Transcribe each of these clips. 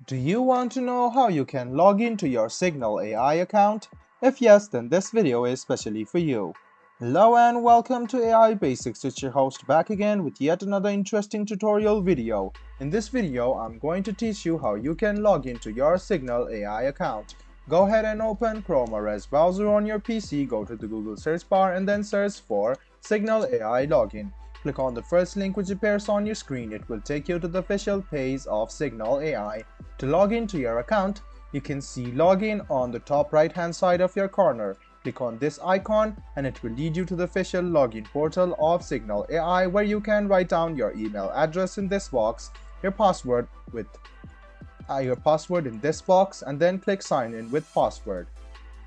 Do you want to know how you can log into your Signal AI account? If yes, then this video is specially for you. Hello and welcome to AI Basics. It's your host back again with yet another interesting tutorial video. In this video, I'm going to teach you how you can log into your Signal AI account. Go ahead and open Chrome or Edge browser on your PC, go to the Google search bar and then search for Signal AI Login. Click on the first link which appears on your screen. It will take you to the official page of Signal AI. To log into your account, you can see login on the top right hand side of your corner. Click on this icon and it will lead you to the official login portal of Signal AI, where you can write down your email address in this box, your password in this box, and then click sign in with password.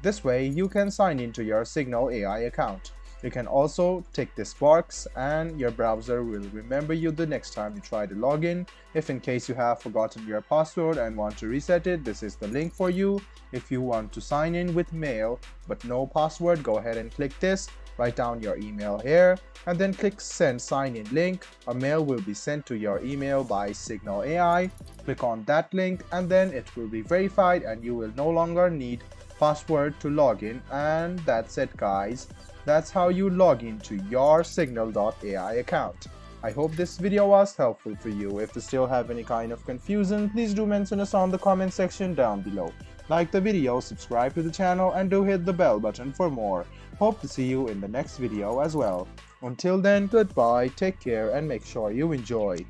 This way you can sign into your Signal AI account. You can also tick this box and your browser will remember you the next time you try to log in. If in case you have forgotten your password and want to reset it, this is the link for you. If you want to sign in with mail but no password, go ahead and click this, write down your email here and then click send sign in link. A mail will be sent to your email by Signal AI. Click on that link and then it will be verified and you will no longer need password to log in. And that's it, guys. That's how you log into your signal.ai account. I hope this video was helpful for you. If you still have any kind of confusion, please do mention us on the comment section down below. Like the video, subscribe to the channel and do hit the bell button for more. Hope to see you in the next video as well. Until then, goodbye, take care and make sure you enjoy.